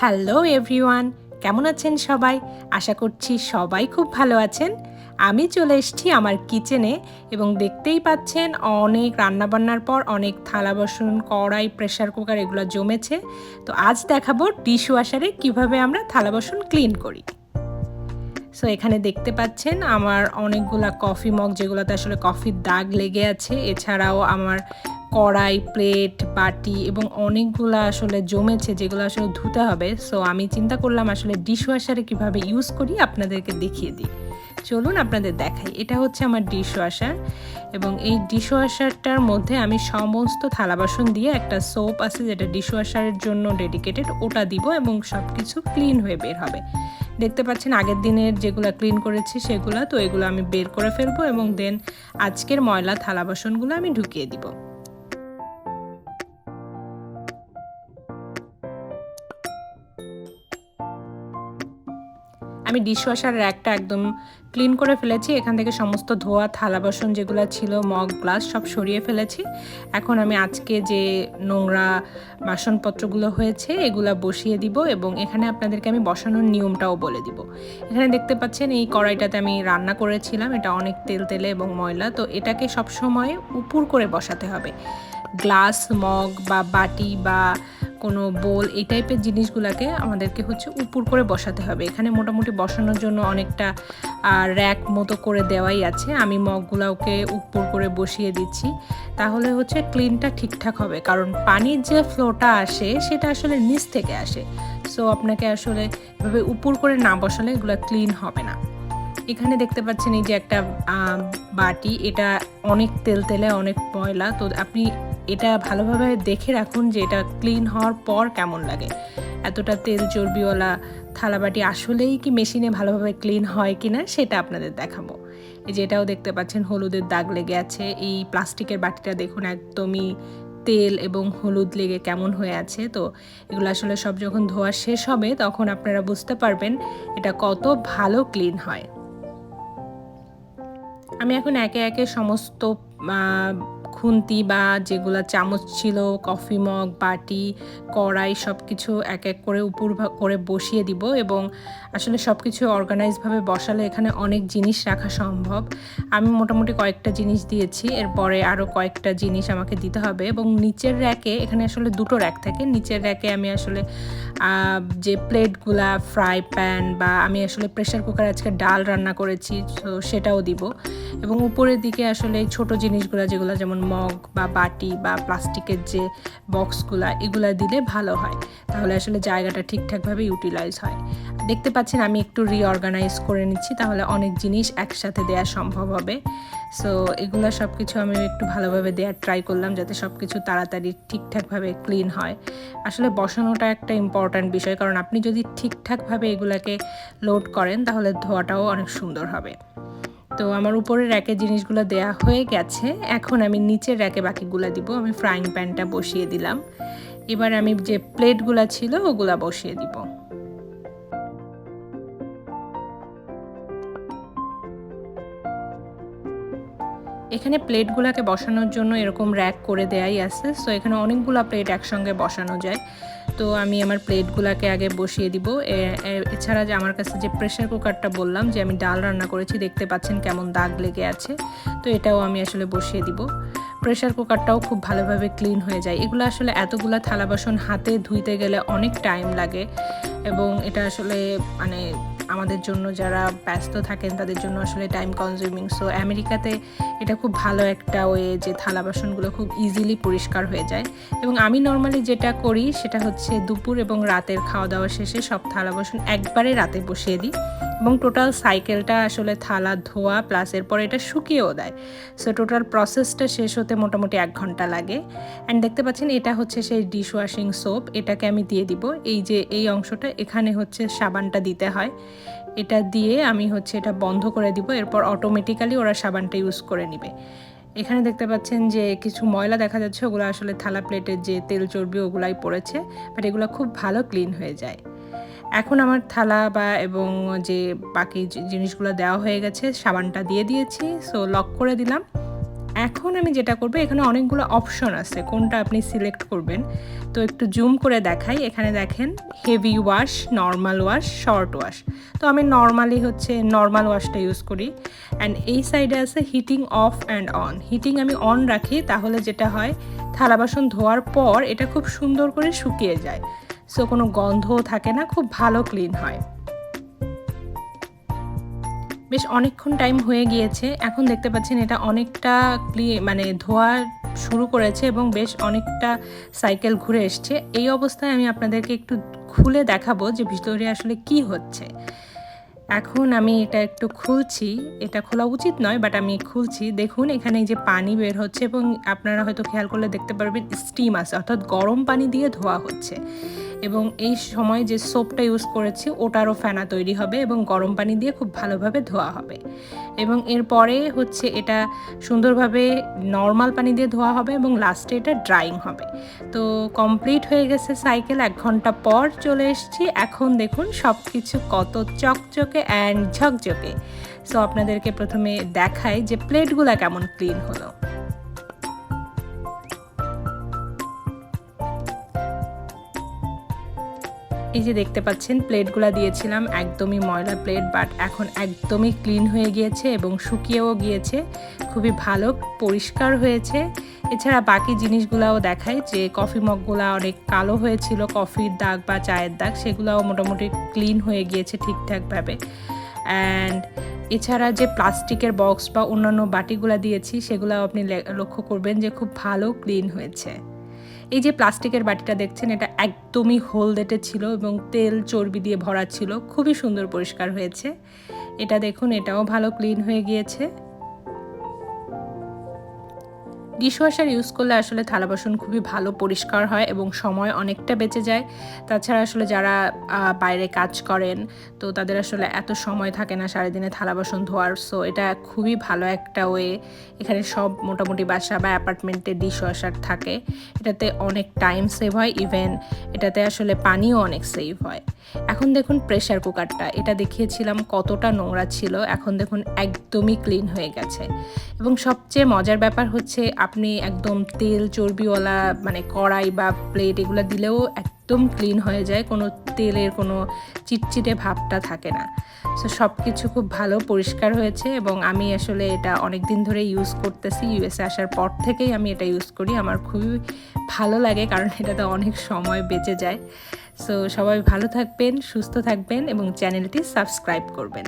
Hello everyone, কেমন আছেন সবাই? আশা করছি সবাই খুব ভালো আছেন। আমি চলে এসেছি আমার কিচেনে এবং দেখতেই পাচ্ছেন অনেক রান্নাবান্নার পর অনেক থালা বাসন, কড়াই, প্রেসার কুকার এগুলো জমেছে। তো আজ দেখাবো ডিশওয়াশারে কিভাবে আমরা থালা বাসন ক্লিন করি। সো এখানে দেখতে পাচ্ছেন আমার অনেকগুলা কফি মগ, যেগুলোতে আসলে কফির দাগ লেগে আছে। এছাড়াও আমার কড়াই, প্লেট, বাটি এবং অনেকগুলা আসলে জমেছে, যেগুলো আসলে ধুতে হবে। সো আমি চিন্তা করলাম আসলে ডিশওয়াশারে কিভাবে ইউজ করি আপনাদেরকে দেখিয়ে দিই। চলুন আপনাদের দেখাই। এটা হচ্ছে আমার ডিশওয়াশার এবং এই ডিশওয়াশারটার মধ্যে আমি সমস্ত থালা বাসন দিয়ে, একটা সোপ আছে যেটা ডিশওয়াশারের জন্য ডেডিকেটেড, ওটা দিব এবং সব কিছু ক্লিন হয়ে বের হবে। দেখতে পাচ্ছেন আগের দিনের যেগুলো ক্লিন করেছি সেগুলো, তো এগুলো আমি বের করে ফেলবো এবং দেন আজকের ময়লা থালা বাসনগুলো আমি ঢুকিয়ে দিব। আমি ডিশওয়াশার র্যাকটা একদম ক্লিন করে ফেলেছি। এখান থেকে সমস্ত ধোয়া থালা বাসন যেগুলো ছিল, মগ, গ্লাস, সব সরিয়ে ফেলেছি। এখন আমি আজকে যে নোংরা বাসনপত্রগুলো হয়েছে এগুলা বসিয়ে দিব এবং এখানে আপনাদেরকে আমি বসানোর নিয়মটাও বলে দিব। এখানে দেখতে পাচ্ছেন এই কড়াইটাতে আমি রান্না করেছিলাম, এটা অনেক তেলে এবং ময়লা, তো এটাকে সবসময় উপর করে বসাতে হবে। গ্লাস, মগ বা বাটি বা কোনো বোল, এই টাইপের জিনিসগুলোকে আমাদেরকে হচ্ছে উপর করে বসাতে হবে। এখানে মোটামুটি বসানোর জন্য অনেকটা র্যাক মতো করে দেওয়াই আছে। আমি মগগুলোকে উপর করে বসিয়ে দিচ্ছি, তাহলে হচ্ছে ক্লিনটা ঠিকঠাক হবে। কারণ পানির যে ফ্লোটা আসে সেটা আসলে নিচ থেকে আসে। সো আপনাকে আসলে এভাবে উপর করে না বসালে এগুলো ক্লিন হবে না। এখানে দেখতে পাচ্ছেন এই যে একটা বাটি, এটা অনেক তেলে অনেক ময়লা, তো আপনি এটা ভালোভাবে দেখে রাখুন যে এটা ক্লিন হওয়ার পর কেমন লাগে। এতটা তেল চর্বিওয়ালা থালাবাটি আসলেই কি মেশিনে ভালোভাবে ক্লিন হয় কিনা সেটা আপনাদের দেখাবো। এই যে এটাও দেখতে পাচ্ছেন হলুদের দাগ লেগে আছে। এই প্লাস্টিকের বাটিটা দেখুন একদমই তেল এবং হলুদ লেগে কেমন হয়ে আছে। তো এগুলো আসলে সব যখন ধোয়া শেষ হবে তখন আপনারা বুঝতে পারবেন এটা কত ভালো ক্লিন হয়। আমি এখন একে একে সমস্ত খুন্তি বা যেগুলো চামচ ছিল, কফি মগ, বাটি, কড়াই, সব কিছু এক এক করে উপর করে বসিয়ে দিব এবং আসলে সব কিছু অর্গানাইজভাবে বসালে এখানে অনেক জিনিস রাখা সম্ভব। আমি মোটামুটি কয়েকটা জিনিস দিয়েছি, এরপরে আরও কয়েকটা জিনিস আমাকে দিতে হবে। এবং নিচের র্যাকে, এখানে আসলে দুটো র্যাক থাকে, নিচের র্যাকে আমি আসলে যে প্লেটগুলা, ফ্রাই প্যান বা আমি আসলে প্রেসার কুকারে আজকে ডাল রান্না করেছি তো সেটাও দিব। এবং উপরের দিকে আসলে ছোট জিনিসগুলো যেগুলো যেমন মগ বা বাটি বা প্লাস্টিকের যে বক্সগুলা, এগুলা দিলে ভালো হয়, তাহলে আসলে জায়গাটা ঠিকঠাকভাবে ইউটিলাইজ হয়। দেখতে পাচ্ছেন আমি একটু রিঅর্গানাইজ করে নিচ্ছি, তাহলে অনেক জিনিস একসাথে দেওয়া সম্ভব হবে। সো এগুলো সব কিছু আমি একটু ভালোভাবে দেওয়ার ট্রাই করলাম যাতে সব কিছু তাড়াতাড়ি ঠিকঠাকভাবে ক্লিন হয়। আসলে বসানোটা একটা ইম্পর্ট্যান্ট বিষয়, কারণ আপনি যদি ঠিকঠাকভাবে এগুলাকে লোড করেন তাহলে ধোয়াটাও অনেক সুন্দর হবে। তো আমার উপরের র্যাকে জিনিসগুলো দেয়া হয়ে গেছে, এখন আমি নিচের র্যাকে বাকিগুলো দিব। আমি ফ্রাইং প্যানটা বসিয়ে দিলাম, এবার আমি যে প্লেটগুলো ছিল ওগুলা বসিয়ে দিব। এখানে প্লেটগুলোকে বসানোর জন্য এরকম র্যাক করে দেয়াই আছে। সো এখানে অনেকগুলো প্লেট একসঙ্গে বসানো যায়। তো আমি আমার প্লেটগুলোকে আগে বসিয়ে দিব। এছাড়া যে আমার কাছে যে প্রেসার কুকারটা বললাম যে আমি ডাল রান্না করেছি, দেখতে পাচ্ছেন কেমন দাগ লেগে আছে, তো এটাও আমি আসলে বসিয়ে দিব। প্রেসার কুকারটাও খুব ভালোভাবে ক্লিন হয়ে যায়। এগুলো আসলে এতগুলো থালা বাসন হাতে ধুইতে গেলে অনেক টাইম লাগে এবং এটা আসলে মানে আমাদের জন্য যারা ব্যস্ত থাকেন তাদের জন্য আসলে টাইম কনজিউমিং। সো আমেরিকাতে এটা খুব ভালো একটা ওয়ে যে থালা বাসনগুলো খুব ইজিলি পরিষ্কার হয়ে যায়। এবং আমি নর্মালি যেটা করি সেটা হচ্ছে দুপুর এবং রাতের খাওয়া দাওয়া শেষে সব থালা বাসন একবারে রাতে বসিয়ে দিই এবং টোটাল সাইকেলটা আসলে থালা ধোয়া প্লাস এরপর এটা শুকিয়েও দেয়। সো টোটাল প্রসেসটা শেষ হতে মোটামুটি 1 ঘন্টা লাগে। অ্যান্ড দেখতে পাচ্ছেন এটা হচ্ছে সেই ডিশওয়াশিং সোপ, এটাকে আমি দিয়ে দিব। এই যে এই অংশটা, এখানে হচ্ছে সাবানটা দিতে হয়, এটা দিয়ে আমি হচ্ছে এটা বন্ধ করে দিব, এরপর অটোমেটিক্যালি ওরা সাবানটা ইউজ করে নেবে। এখানে দেখতে পাচ্ছেন যে কিছু ময়লা দেখা যাচ্ছে, ওগুলো আসলে থালা প্লেটের যে তেল চর্বি ওগুলাই পড়েছে, বাট এগুলো খুব ভালো ক্লিন হয়ে যায়। এখন আমার থালা বা এবং যে বাকি জিনিসগুলো দেওয়া হয়ে গেছে, সাবানটা দিয়ে দিয়েছি, সো লক করে দিলাম। এখন আমি যেটা করব, এখানে অনেকগুলো অপশন আছে কোনটা আপনি সিলেক্ট করবেন। তো একটু জুম করে দেখাই, এখানে দেখেন heavy wash, normal wash, short wash. তো আমি নর্মালি হচ্ছে নর্মাল ওয়াশটা ইউজ করি। অ্যান্ড এই সাইডে আছে heating off and on. Heating আমি অন রাখি, তাহলে যেটা হয় থালা বাসন ধোয়ার পর এটা খুব সুন্দর করে শুকিয়ে যায়, সো কোনো গন্ধও থাকে না, খুব ভালো ক্লিন হয়। বেশ অনেকক্ষণ টাইম হয়ে গিয়েছে, এখন দেখতে পাচ্ছেন এটা অনেকটা মানে ধোয়া শুরু করেছে এবং বেশ অনেকটা সাইকেল ঘুরে এসছে। এই অবস্থায় আমি আপনাদেরকে একটু খুলে দেখাবো যে ভিতরে আসলে কি হচ্ছে। এখন আমি এটা একটু খুলছি, এটা খোলা উচিত নয় বাট আমি খুলছি। দেখুন এখানে যে পানি বের হচ্ছে এবং আপনারা হয়তো খেয়াল করলে দেখতে পারবেন স্টিম আছে, অর্থাৎ গরম পানি দিয়ে ধোয়া হচ্ছে। এবং এই সময় যে সোপটা ইউজ করেছি ওটারও ফেনা তৈরি হবে এবং গরম পানি দিয়ে খুব ভালোভাবে ধোয়া হবে। এবং এরপরে হচ্ছে এটা সুন্দরভাবে নর্মাল পানি দিয়ে ধোয়া হবে এবং লাস্টে এটা ড্রাইং হবে। তো কমপ্লিট হয়ে গেছে সাইকেল, 1 ঘন্টা পর চলে এসেছি। এখন দেখুন সব কিছু কত চকচকে অ্যান্ড ঝকঝকে। সো আপনাদেরকে প্রথমে দেখাই যে প্লেটগুলো কেমন ক্লিন হলো। এই যে দেখতে পাচ্ছেন প্লেটগুলো দিয়েছিলাম একদমই ময়লা প্লেট, বাট এখন একদমই ক্লিন হয়ে গিয়েছে এবং শুকিয়েও গিয়েছে, খুবই ভালো পরিষ্কার হয়েছে। এছাড়া বাকি জিনিসগুলাও দেখায় যে কফি মগগুলো অনেক কালো হয়েছিল, কফির দাগ বা চায়ের দাগ, সেগুলোও মোটামুটি ক্লিন হয়ে গিয়েছে ঠিকঠাকভাবে। অ্যান্ড এছাড়া যে প্লাস্টিকের বক্স বা অন্যান্য বাটিগুলো দিয়েছি সেগুলো আপনি লক্ষ্য করবেন যে খুব ভালো ক্লিন হয়েছে। এই যে প্লাস্টিকের বাটিটা দেখছেন এটা একদমই হলদেটে ছিল এবং তেল চর্বি দিয়ে ভরা ছিল, খুবই সুন্দর পরিষ্কার হয়েছে। এটা দেখুন এটাও ভালো ক্লিন হয়ে গিয়েছে। ডিশওয়াশার ইউজ করলে আসলে থালা বাসন খুবই ভালো পরিষ্কার হয় এবং সময় অনেকটা বেঁচে যায়। তাছাড়া আসলে যারা বাইরে কাজ করেন তো তাদের আসলে এত সময় থাকে না সারাদিনে থালা বাসন ধোয়ার, সো এটা খুবই ভালো একটা ওয়ে। এখানে সব মোটামুটি বাসা বা অ্যাপার্টমেন্টে ডিশওয়াশার থাকে, এটাতে অনেক টাইম সেভ হয়, ইভেন এটাতে আসলে পানিও অনেক সেভ হয়। এখন দেখুন প্রেশার কুকারটা, এটা দেখিয়েছিলাম কতটা নোংরা ছিল, এখন দেখুন একদমই ক্লিন হয়ে গেছে। এবং সবচেয়ে মজার ব্যাপার হচ্ছে আপনি একদম তেল চর্বিওয়ালা মানে কড়াই বা প্লেট এগুলো দিলেও একদম ক্লিন হয়ে যায়, কোনো তেলের কোনো চিটচিটে ভাবটা থাকে না। সো সব কিছু খুব ভালো পরিষ্কার হয়েছে এবং আমি আসলে এটা অনেক দিন ধরে ইউজ করতেছি, ইউএসএ আসার পর থেকেই আমি এটা ইউজ করি। আমার খুবই ভালো লাগে কারণ এটাতে অনেক সময় বেঁচে যায়। সো সবাই ভালো থাকবেন, সুস্থ থাকবেন এবং চ্যানেলটি সাবস্ক্রাইব করবেন।